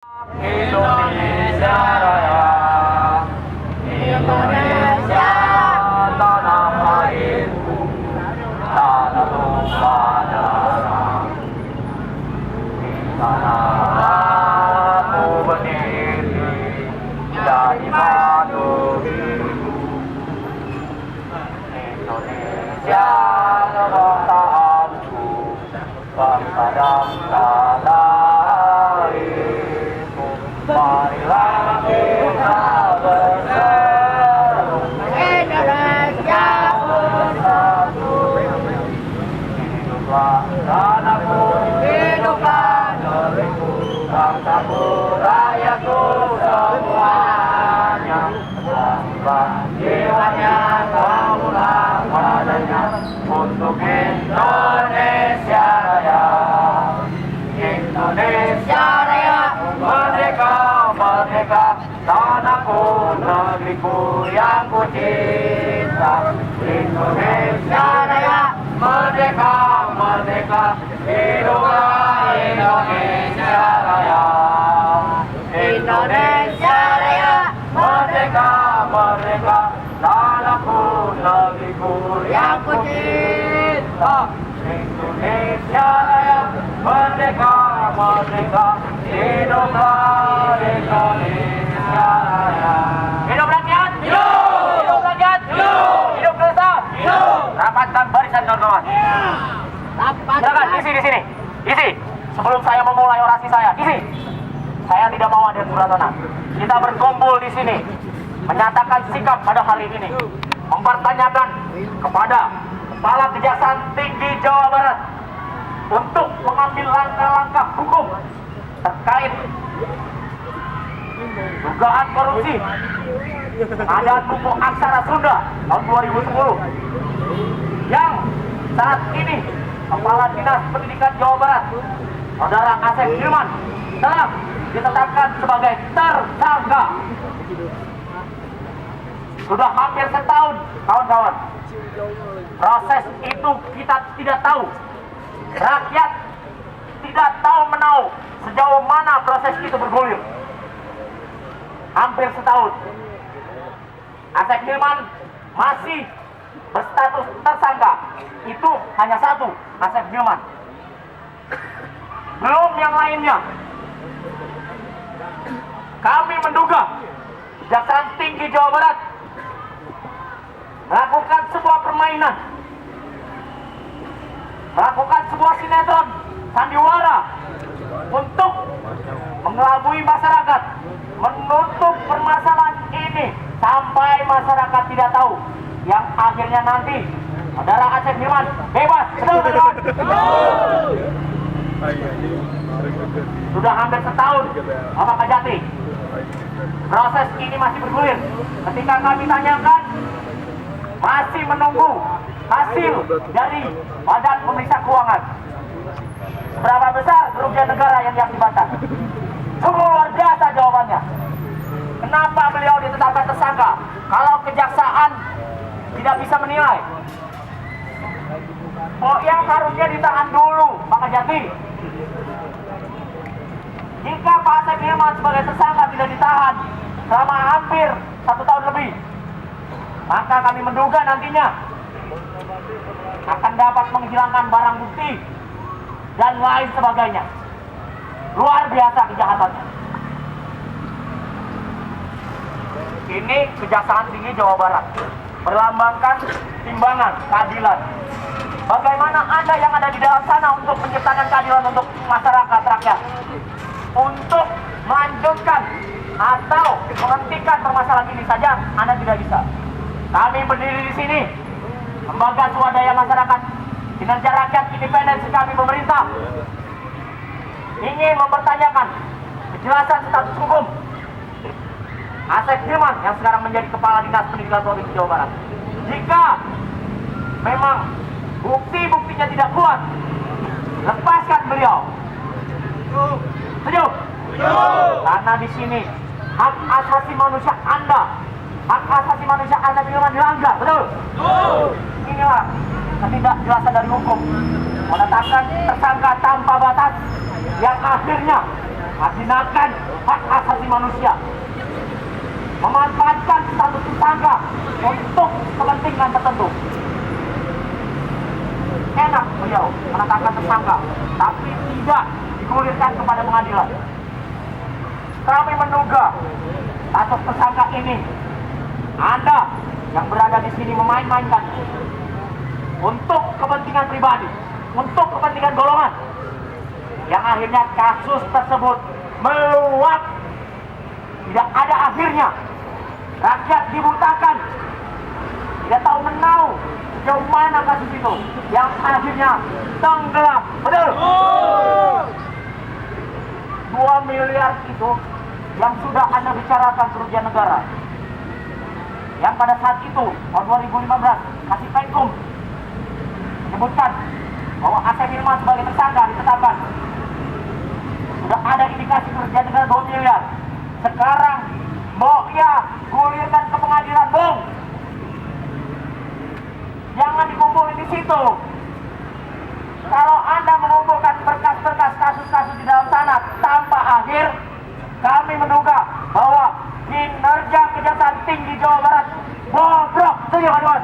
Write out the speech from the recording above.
Indonesia Raya, Indonesia tanah airku, tanah tumpah darah. Di sana aku berdiri dari batu biru. Indonesia kebangsaanku, bangsa dan tanah airku. Marilah kita berseru, Indonesia bersatu. Hiduplah tanahku, hiduplah negeriku, bangsaku, rakyatku semuanya. Sembah jiwanya, kamulah padanya, untuk Indonesia Raya. Indonesia Raya, merdeka, merdeka, tanahku, negeriku yang ku cinta. Indonesia Raya, merdeka, merdeka, hiduplah Indonesia Raya. Indonesia Raya, merdeka, merdeka, tanahku, negeriku yang ku cinta. Indonesia Raya, merdeka, merdeka, hiduplah Indonesia Raya. Hidup rakyat, hidup! Hidup rakyat, hidup! Hidup desa, hidup! Rapatkan barisan kawan-kawan. Silakan isi di sini, isi. Sebelum saya memulai orasi saya, isi. Saya tidak mau ada keberatan. Kita berkumpul di sini, menyatakan sikap pada hari ini, mempertanyakan kepada Kepala Kejaksaan Tinggi Jawa Barat untuk mengambil langkah-langkah hukum terkait dugaan korupsi pengadaan buku aksara Sunda tahun 2010 yang saat ini Kepala Dinas Pendidikan Jawa Barat Saudara Asep Hilman telah ditetapkan sebagai tersangka. Sudah hampir setahun, kawan-kawan. Proses itu kita tidak tahu. Rakyat tidak tahu menahu sejauh mana proses itu bergulir. Hampir setahun. Asep Hilman masih berstatus tersangka. Itu hanya satu, Asep Hilman. Belum yang lainnya. Kami menduga Kejaksaan Tinggi Jawa Barat melakukan sebuah permainan, melakukan sebuah sinetron sandiwara untuk mengelabui masyarakat, menutup permasalahan ini sampai masyarakat tidak tahu, yang akhirnya nanti Saudara Asep Hilman bebas. Betul, teman-teman? Sudah hampir setahun, Bapak Kajati. Proses ini masih bergulir. Ketika kami tanyakan, masih menunggu hasil dari Badan Pemeriksa Keuangan. Berapa besar kerugian negara yang diakibatkan? Sungguh luar biasa jawabannya. Kenapa beliau ditetapkan tersangka kalau kejaksaan tidak bisa menilai? Oh, yang harusnya ditahan dulu, Pak Kajati. Jika Pak Asep Hilman sebagai tersangka tidak ditahan selama hampir 1 tahun lebih, maka kami menduga nantinya akan dapat menghilangkan barang bukti dan lain sebagainya. Luar biasa kejahatannya. Ini Kejaksaan Tinggi Jawa Barat berlambangkan timbangan keadilan. Bagaimana Anda yang ada di dalam sana untuk menciptakan keadilan untuk masyarakat rakyat, untuk melanjutkan atau menghentikan permasalahan ini saja Anda tidak bisa. Kami berdiri di sini, lembaga swadaya masyarakat, kinerja rakyat independensi kami pemerintah, ingin mempertanyakan kejelasan status hukum Asep Hilman yang sekarang menjadi Kepala Dinas Pendidikan Provinsi Jawa Barat. Jika memang bukti-buktinya tidak kuat, lepaskan beliau. Setuju? Karena di sini hak asasi manusia Anda, hak asasi manusia Anda dilanggar, betul? Inilah ketidakjelasan dari hukum, menetapkan tersangka tanpa batas yang akhirnya menghinakan hak asasi manusia, memanfaatkan status tersangka untuk kepentingan tertentu. Enak beliau menetapkan tersangka, tapi tidak digulirkan kepada pengadilan. Kami menduga status tersangka ini Anda yang berada di sini memain-mainkan untuk kepentingan pribadi, untuk kepentingan golongan, yang akhirnya kasus tersebut meluap. Tidak ada akhirnya. Rakyat dibutakan, tidak tahu menau sejauh mana kasus itu, yang akhirnya tenggelam. Betul? 2 miliar itu yang sudah Anda bicarakan kerugian negara, yang pada saat itu tahun 2015 Kasih Penkum menyebutkan bahwa AC Wilman sebagai tersangka ditetapkan. Sudah ada indikasi kerugian negara 2 miliar. Sekarang mau ya gulirkan ke pengadilan, Bung. Jangan dikumpulin di situ. Kalau Anda mengumpulkan berkas-berkas kasus-kasus di dalam sana tanpa akhir, kami menduga bahwa kinerja Kejaksaan Tinggi Jawa Barat bobrok. Setuju, kawan-kawan?